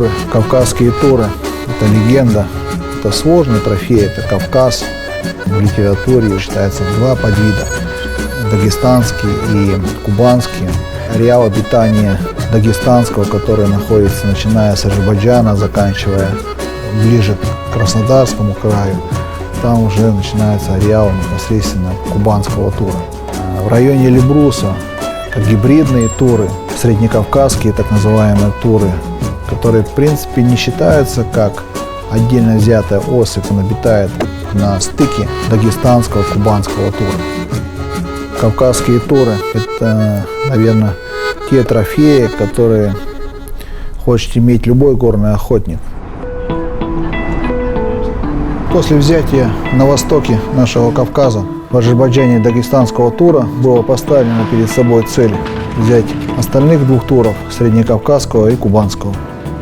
туры, кавказские туры. Это легенда, это сложный трофей, это Кавказ. В литературе считается два подвида: дагестанский и кубанский. Ареал обитания дагестанского, который находится, начиная с Азербайджана, заканчивая ближе к Краснодарскому краю, там уже начинается ареал непосредственно кубанского тура. В районе Эльбруса гибридные туры, среднекавказские так называемые туры, которые в принципе не считаются как отдельно взятая особь, он обитает на стыке дагестанского и кубанского тура. Кавказские туры – это, наверное, те трофеи, которые хочет иметь любой горный охотник. После взятия на востоке нашего Кавказа, в Азербайджане и дагестанского тура, было поставлено перед собой цель взять остальных двух туров, среднекавказского и кубанского.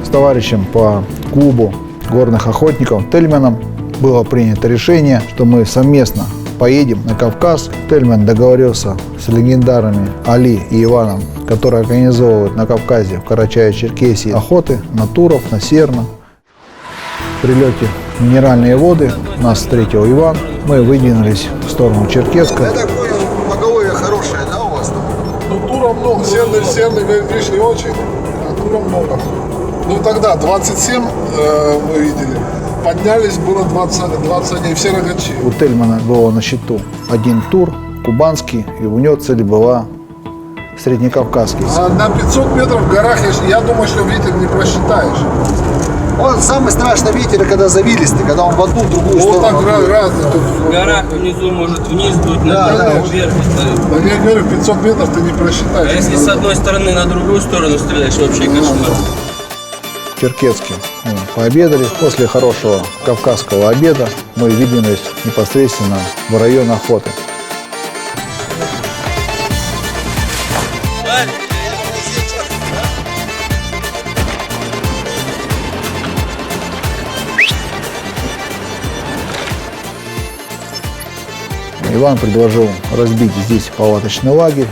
С товарищем по клубу горных охотников Тельманом было принято решение, что мы совместно поедем на Кавказ. Тельман договорился с легендарными Али и Иваном, которые организовывают на Кавказе, в Карачаево-Черкесии, охоты на туров, на серна. В прилете в Минеральные воды нас встретил Иван. Мы выдвинулись в сторону Черкесска. Я так понял, поголовье хорошее, да, у вас там? Ну, тура много. Серный говорит, видишь, не очень, а тура много. Ну, тогда 27 мы видели. Поднялись, было 21, все рогачи. У Тельмана было на счету один тур, кубанский, и у него цель была среднекавказский. А на 500 метров в горах, я думаю, что ветер не просчитаешь. Он самый страшный ветер, когда завилистый, когда он в одну, в другую Вот сторону. так разный. В горах внизу может вниз дуть, вверх. Я говорю, 500 метров ты не просчитаешь. А если с одной стороны на другую сторону стреляешь, вообще кошмар. Черкесский. Мы пообедали. После хорошего кавказского обеда мы выдвинулись непосредственно в район охоты. Иван предложил разбить здесь палаточный лагерь.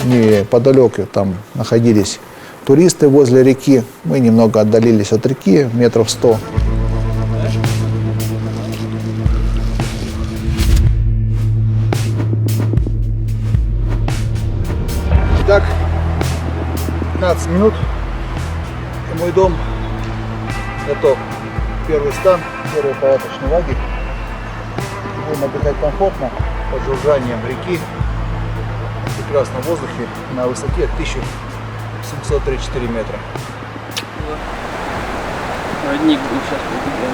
Неподалеку там находились туристы возле реки. Мы немного отдалились от реки, метров 100. Итак, 15 минут, и мой дом готов. Первый стан, первый палаточный лагерь. Будем отдыхать комфортно, под журжанием реки, в прекрасном воздухе, на высоте 1734 метра. Родник сейчас победил.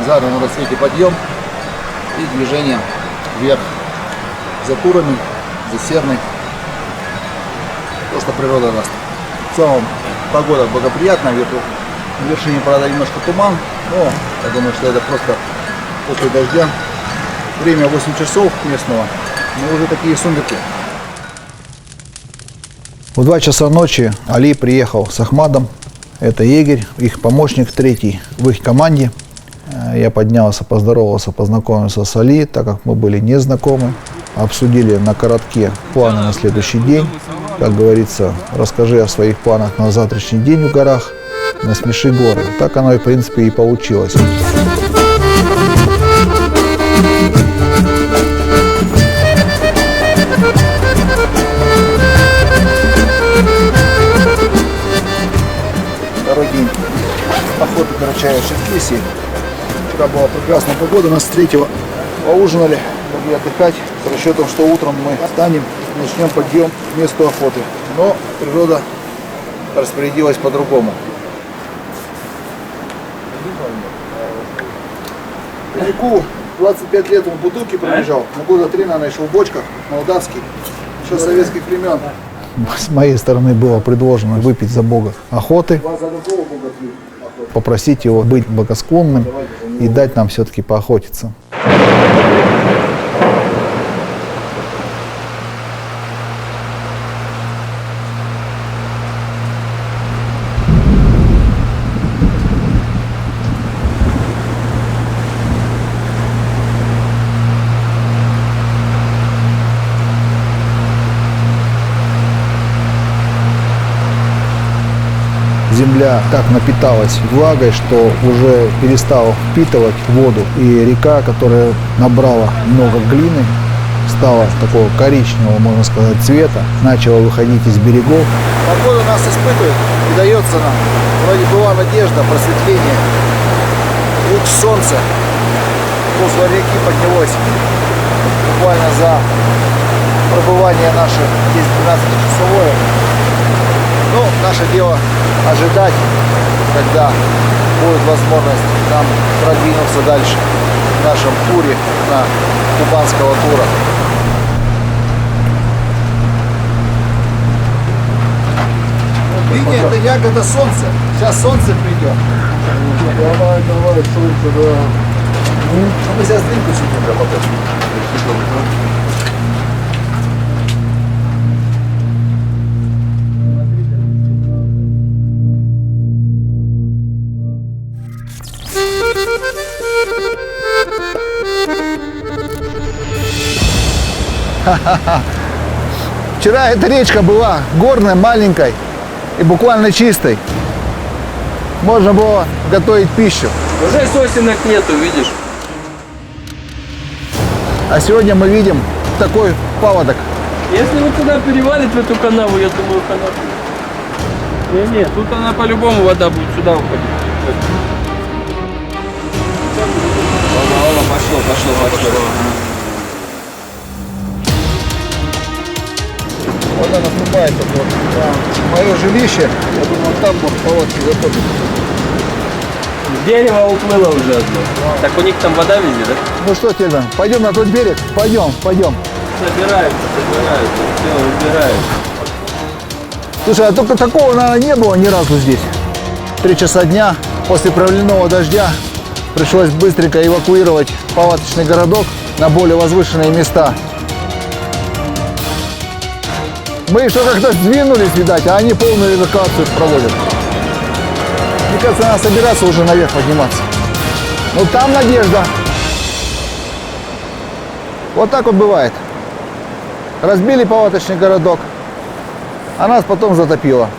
Задом на рассвете подъем и движение вверх за турами, за серной. То, что природа даст. В целом погода благоприятная, вверху. На вершине, правда, немножко туман, но я думаю, что это просто после дождя. Время 8 часов местного, но уже такие сумерки. В 2 часа ночи Али приехал с Ахмадом. Это егерь, их помощник третий в их команде. Я поднялся, поздоровался, познакомился с Али, так как мы были не знакомы. Обсудили на коротке планы на следующий день. Как говорится, расскажи о своих планах на завтрашний день в горах, насмеши горы. Так оно и в принципе и получилось. Второй день охоты в Карачаево-Черкесии. Вчера была прекрасная погода, нас встретила. Поужинали, могли отдыхать с расчетом, что утром мы встанем, начнем подъем к месту охоты. Но природа распорядилась по-другому. Реку 25 лет он в бутылке пробежал, но года 3, наверное, еще в бочках, молдавский, еще советских времен. С моей стороны было предложено выпить за Бога охоты, попросить его быть благосклонным и дать нам все-таки поохотиться. земля так напиталась влагой, что уже перестала впитывать воду. И река, которая набрала много глины, стала такого коричневого, можно сказать, цвета, начала выходить из берегов. Погода нас испытывает и дается нам. Вроде была надежда, просветление, луч солнца. Русло реки поднялось буквально за пробывание наше здесь 12-часовое. Ну, наше дело ожидать, когда будет возможность нам продвинуться дальше в нашем туре на кубанского тура. Видите, это ягода солнца. Сейчас солнце придет. Давай, солнце, да. Мы сейчас дринку сидим работать. Вчера эта речка была горной, маленькой и буквально чистой. Можно было готовить пищу. Уже сосенок нету, видишь? А сегодня мы видим такой паводок. Если вот туда перевалит в эту канаву, я думаю, канаву. Нет, тут она по-любому вода будет сюда уходить. Пошло. Вода наступает вот на мое жилище. Я думаю, там может паводки заходит. Дерево уплыло уже одно. Так у них там вода везде, да? Ну что, Тельман, пойдем на тот берег? Пойдем. Собираются, все, убирают. Слушай, а только такого, наверное, не было ни разу здесь. 3 часа дня после проливного дождя пришлось быстренько эвакуировать палаточный городок на более возвышенные места. Мы еще как-то сдвинулись, видать, а они полную эвакуацию проводят. Мне кажется, надо собираться уже наверх подниматься. Ну там надежда. Вот так вот бывает. Разбили палаточный городок, а нас потом затопило.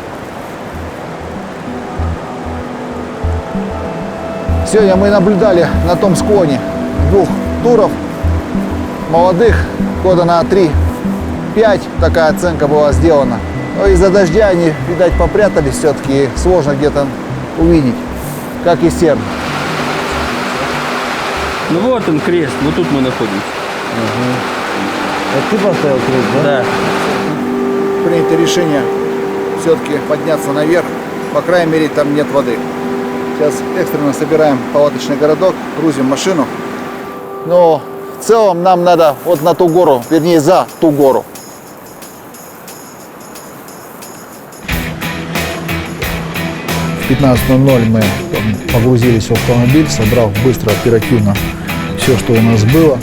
Сегодня мы наблюдали на том склоне 2 туров, молодых, года на 3-5, такая оценка была сделана. Но из-за дождя они, видать, попрятались все-таки, сложно где-то увидеть, как и серн. Ну вот он крест, вот тут мы находимся. Это ты поставил крест, да? Да. Принято решение все-таки подняться наверх, по крайней мере там нет воды. Сейчас экстренно собираем палаточный городок, грузим машину. Но в целом нам надо вот на ту гору, вернее за ту гору. В 15:00 мы погрузились в автомобиль, собрав быстро, оперативно все, что у нас было.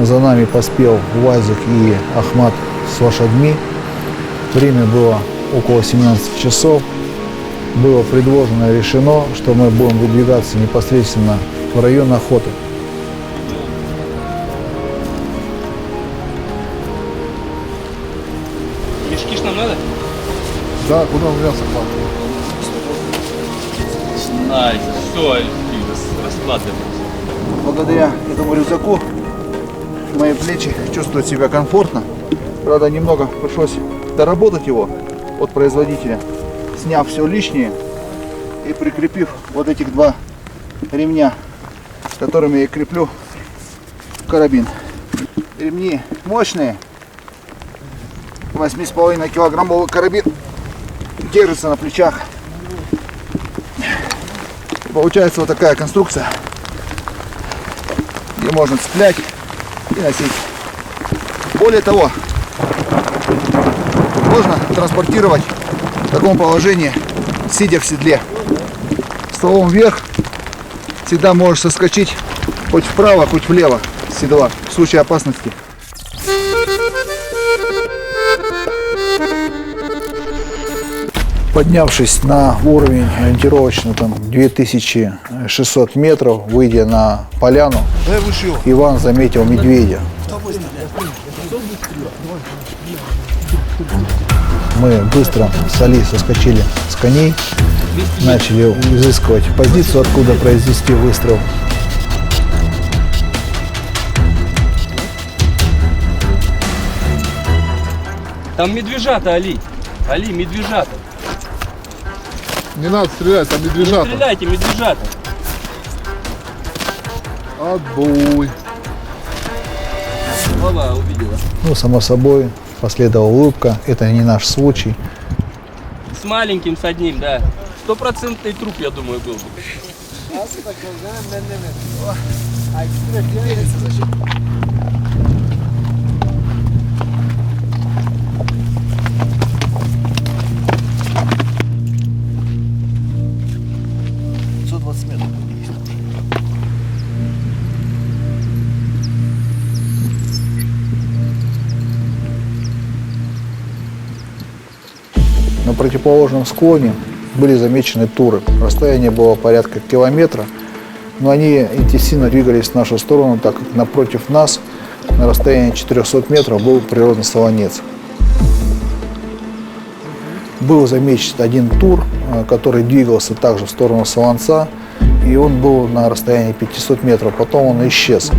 За нами поспел УАЗик и Ахмат с лошадьми. Время было около 17 часов. Было предложено и решено, что мы будем выдвигаться непосредственно в район охоты. Мешки ж нам надо? Да, куда мясо хватит? Найс, все, раскладываем. Благодаря этому рюкзаку мои плечи чувствуют себя комфортно. Правда, немного пришлось доработать его от производителя, сняв все лишнее и прикрепив вот этих 2 ремня, которыми я креплю карабин. Ремни мощные, 8,5 килограммовый карабин держится на плечах. Получается вот такая конструкция. где можно цеплять и носить. Более того, можно транспортировать в таком положении, сидя в седле. Стволом вверх всегда можешь соскочить хоть вправо, хоть влево с седла в случае опасности. Поднявшись на уровень ориентировочно там 2600 метров, выйдя на поляну, Иван заметил медведя. Мы быстро с Али соскочили с коней, начали изыскивать позицию, откуда произвести выстрел. Там медвежата, Али. Али, медвежата. Не надо стрелять, там медвежата. Стреляйте, медвежата. Отбой. Голова увидела. Ну, само собой, последовала улыбка. Это не наш случай. С маленьким, с одним, да. 100% труп, я думаю, был бы. На противоположном склоне были замечены туры. Расстояние было порядка километра, но они интенсивно двигались в нашу сторону, так как напротив нас на расстоянии 400 метров был природный солонец. Был замечен один тур, который двигался также в сторону солонца, и он был на расстоянии 500 метров, потом он исчез.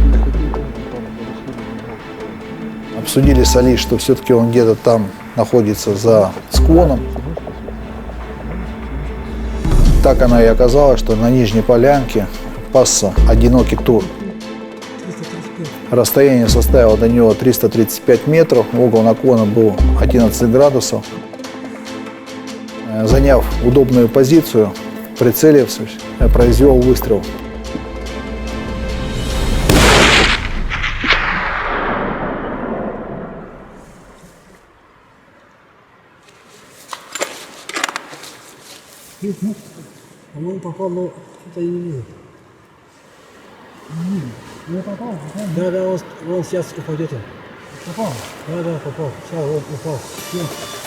Обсудили с Али, что все-таки он где-то там находится за склоном. Так она и оказалась, что на нижней полянке пасся одинокий тур. Расстояние составило до него 335 метров, угол наклона был 11 градусов. Заняв удобную позицию, прицелившись, произвел выстрел. Он попал, но что-то я не вижу. Не попал? Да, да, он сейчас упадет. Попал? Да, попал. Сейчас он упал.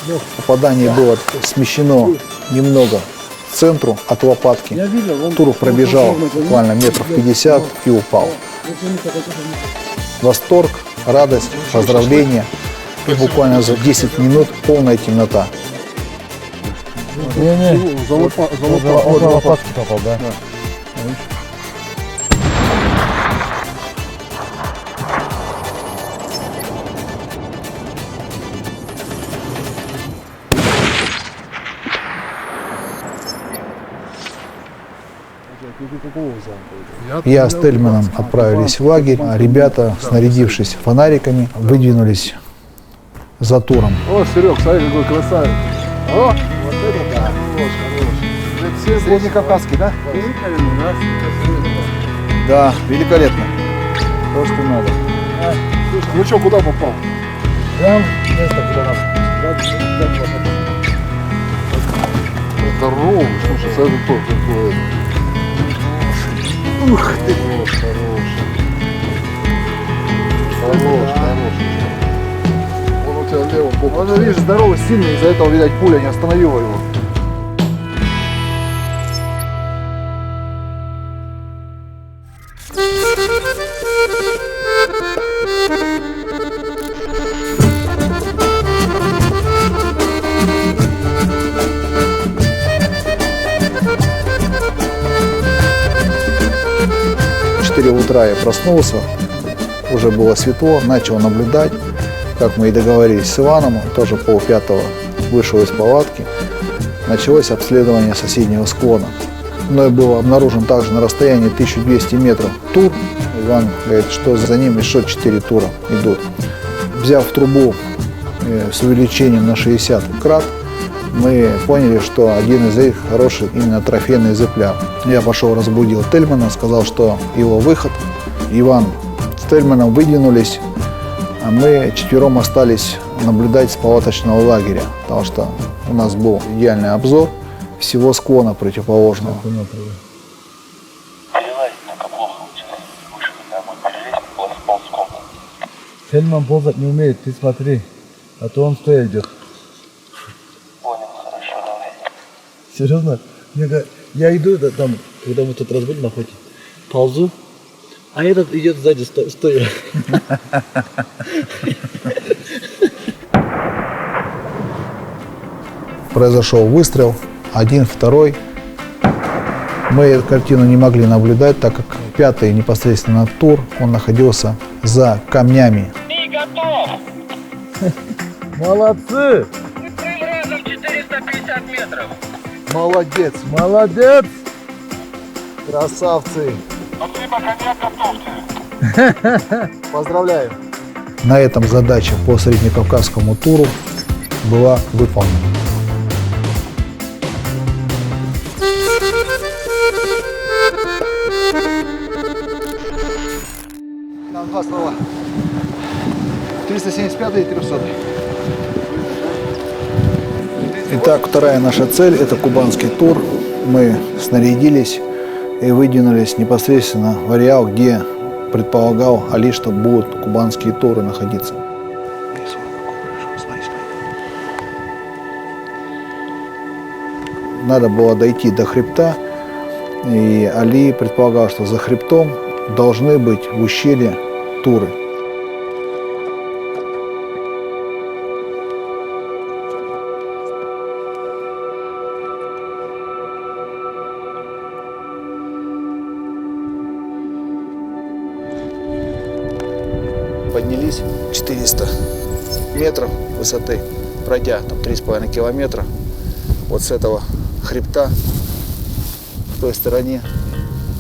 Лег. Попадание было смещено немного к центру от лопатки. Я видел, он... Тур пробежал буквально метров 50 и упал. Восторг, радость, поздравления. И буквально за 10 минут полная темнота. За лопатки попал, да? Я с Тельманом отправились в лагерь, а ребята, снарядившись фонариками, выдвинулись за туром. О, Серег, смотри, какой красавец. О, вот это да. Хорош. Среднекавказский, да? Да, великолепно. То, что надо. Слушай, ну что, куда попал? Прям место, куда надо. Это ровно, слушай, это то, какое. Ух ты! Хорош. Он у тебя левым боком. Он, видишь, здоровый, сильный, из-за этого, видать, пуля не остановила его. В 4 утра я проснулся, уже было светло, начал наблюдать, как мы и договорились с Иваном, тоже полпятого вышел из палатки. Началось обследование соседнего склона. Мной был обнаружен также на расстоянии 1200 метров тур. Иван говорит, что за ним еще 4 тура идут. Взяв трубу с увеличением на 60 крат, мы поняли, что один из них хороший именно трофейный экземпляр. Я пошел, разбудил Тельмана, сказал, что его выход. Иван С Тельманом выдвинулись, а мы четвером остались наблюдать с палаточного лагеря, потому что у нас был идеальный обзор всего склона противоположного. Тельман ползать не умеет, ты смотри, а то он стоя идет. Понял, хорошо, давай. Серьезно? Я иду там, когда мы тут раз были на охоте, ползу, а этот идет сзади стоя. Произошел выстрел, один, второй. Мы эту картину не могли наблюдать, так как пятый непосредственно тур, он находился за камнями. Ты готов! Молодцы! Крым разом 450 метров. Молодец, Молодец! красавцы. Но ты пока не готовься. Поздравляю. На этом задача по Среднекавказскому туру была выполнена. Нам два слова. 375 и 300. Итак, вторая наша цель – это кубанский тур. Мы снарядились и выдвинулись непосредственно в ареал, где предполагал Али, что будут кубанские туры находиться. Надо было дойти до хребта, и Али предполагал, что за хребтом должны быть в ущелье туры. Поднялись 400 метров высоты, пройдя там 3,5 километра. Вот с этого хребта в той стороне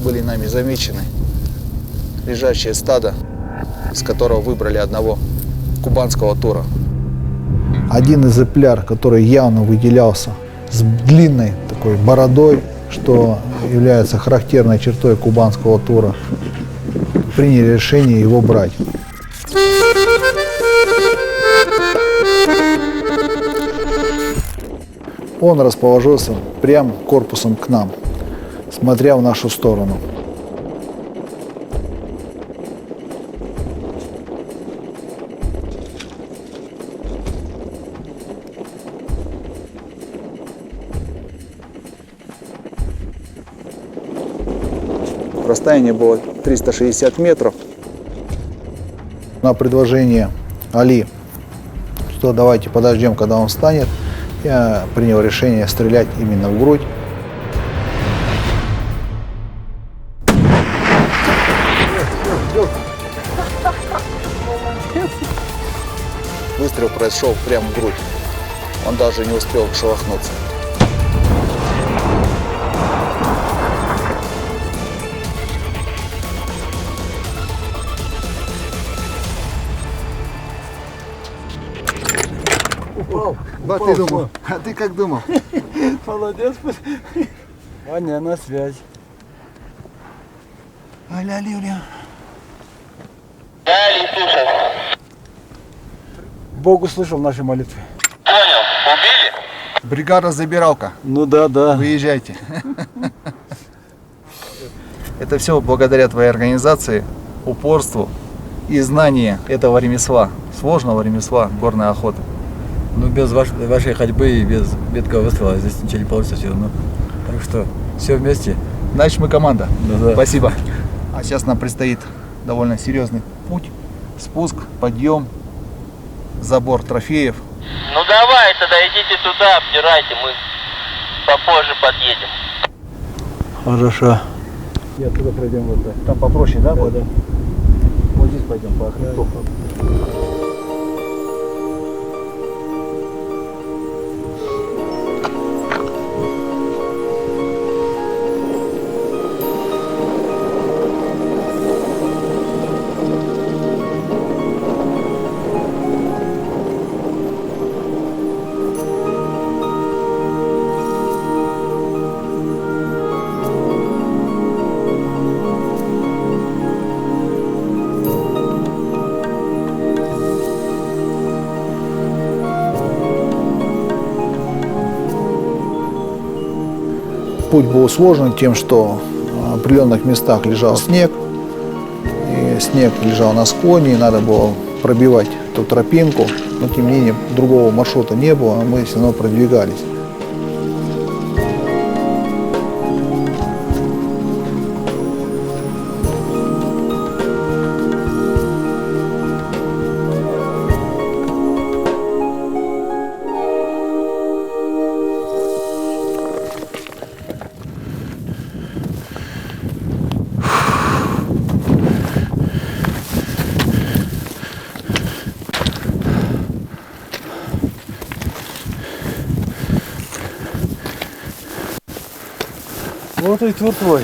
были нами замечены лежащее стадо, из которого выбрали одного кубанского тура. Один экземпляр, который явно выделялся с длинной такой бородой, что является характерной чертой кубанского тура, приняли решение его брать. Он расположился прямо корпусом к нам, смотря в нашу сторону. Расстояние было 360 метров. На предложение Али, что давайте подождем, когда он встанет, я принял решение стрелять именно в грудь. Выстрел произошел прямо в грудь. Он даже не успел шелохнуться. Упал. А ты думал? А ты как думал? Молодец. Ваня, на связь. Аля, Юля. Далее, слушай. Бог услышал наши молитвы. Понял, убили? Бригада забиралка. Ну да. Выезжайте. Это все благодаря твоей организации, упорству и знанию этого ремесла, сложного ремесла горной охоты. Ну без вашей ходьбы и без меткого выстрела здесь ничего не получится все равно. Так что все вместе. Значит, мы команда. Да. Спасибо. А сейчас нам предстоит довольно серьезный путь. Спуск, подъем, забор трофеев. Ну давай, тогда идите туда, обдирайте, мы попозже подъедем. Хорошо. И оттуда пройдем вот так. Там попроще, да? Да. Вот здесь пойдем по хребту. Путь был сложен тем, что в определенных местах лежал снег, и снег лежал на склоне, и надо было пробивать эту тропинку, но тем не менее другого маршрута не было, а мы все равно продвигались. Вот и тур твой.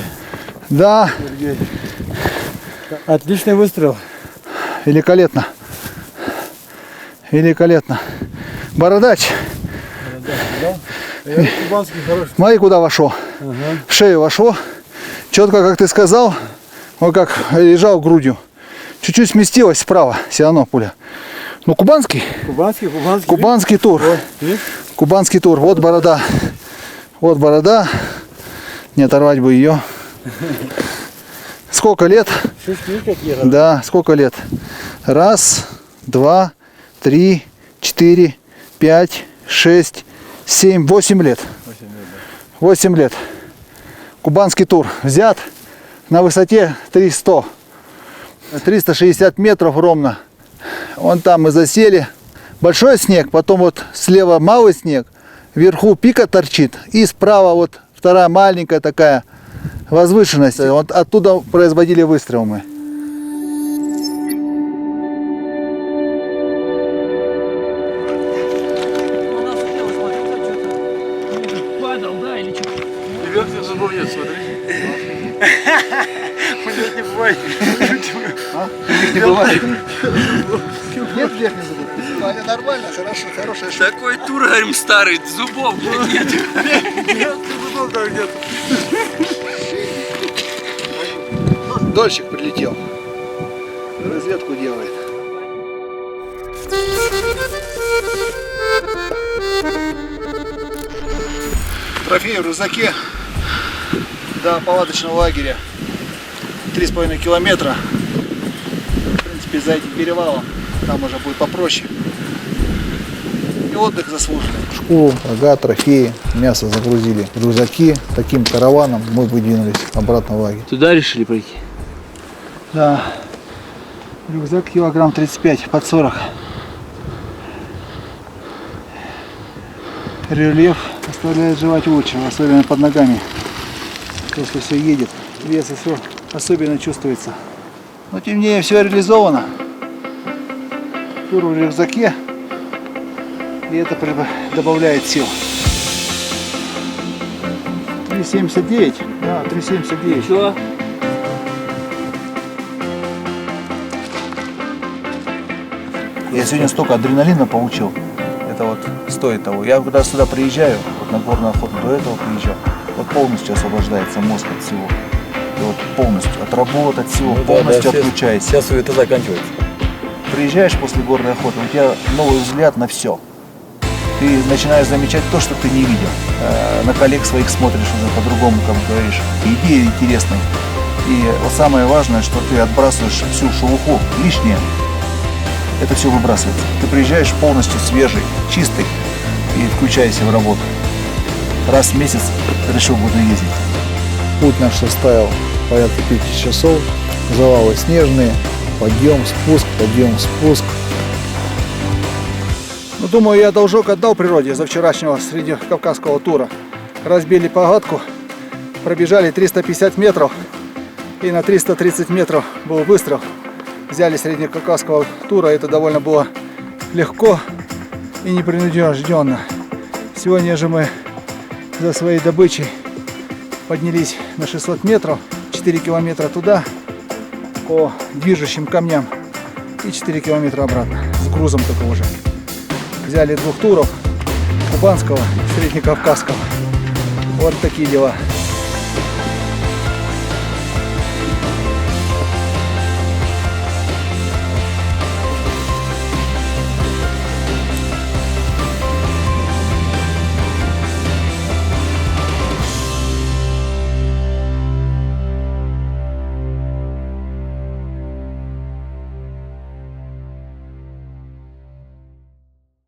Да, Отличный выстрел. великолепно. Великолепно. Бородач, Кубанский хороший. смотри, куда вошло. В шею вошло. Четко, как ты сказал, вот как лежал грудью. Чуть-чуть сместилась справа, все равно пуля. Ну, кубанский. Кубанский тур. видишь? Кубанский тур. Вот борода. Вот борода. Не оторвать бы ее. Сколько лет? Шишки какие. Да, сколько лет? 1, 2, 3, 4, 5, 6, 7, 8 лет. 8 лет. Кубанский тур взят на высоте 300. 360 метров ровно. Вон там мы засели. Большой снег, потом вот слева малый снег, вверху пика торчит, и справа вот вторая маленькая такая возвышенность. Вот оттуда производили выстрел мы. Падал, да, или что? Верхних зубов нет, смотри. Не бывает. Не бывает. Нет верхних зубов? Они нормально, хорошо, хорошая шутка. Такой тур, говорим, старый, зубов, блядь, нет. Дольщик прилетел. Разведку делает. Трофей в рюкзаке до палаточного лагеря 3,5 километра. В принципе, за этим перевалом там уже будет попроще. И отдых заслуженный. Шкуру, рога, трофеи, мясо загрузили в рюкзаки. Таким караваном мы выдвинулись обратно в лагерь. Туда решили пройти? Да, рюкзак килограмм 35, под 40. Рельеф оставляет желать лучшего, особенно под ногами. Если все едет, вес все особенно чувствуется. Но тем не менее все реализовано. Тур в рюкзаке, и это добавляет сил. 3,79, да, 3,79. Чего? Я сегодня столько адреналина получил. Это вот стоит того. Я когда сюда приезжаю, вот на горную охоту до этого приезжал, вот полностью освобождается мозг от всего. И вот полностью от работы, от всего, полностью отключается. Сейчас суета заканчивается. Приезжаешь после горной охоты, у тебя новый взгляд на все. Ты начинаешь замечать то, что ты не видел. На коллег своих смотришь уже по-другому, как говоришь. Идеи интересные. И вот самое важное, что ты отбрасываешь всю шелуху, лишнее. Это все выбрасывается. Ты приезжаешь полностью свежий, чистый и включаешься в работу. Раз в месяц решил буду ездить. Путь наш составил порядка 5 часов. Завалы снежные, подъем, спуск. Ну, думаю, я должок отдал природе за вчерашнего среднекавказского тура. Разбили погодку, пробежали 350 метров, и на 330 метров был выстрел. Взяли среднекавказского тура, это довольно было легко и непринужденно. Сегодня же мы за своей добычей поднялись на 600 метров, 4 километра туда, по движущим камням, и 4 километра обратно, с грузом такого же. Взяли 2 туров, кубанского и среднекавказского. Вот такие дела.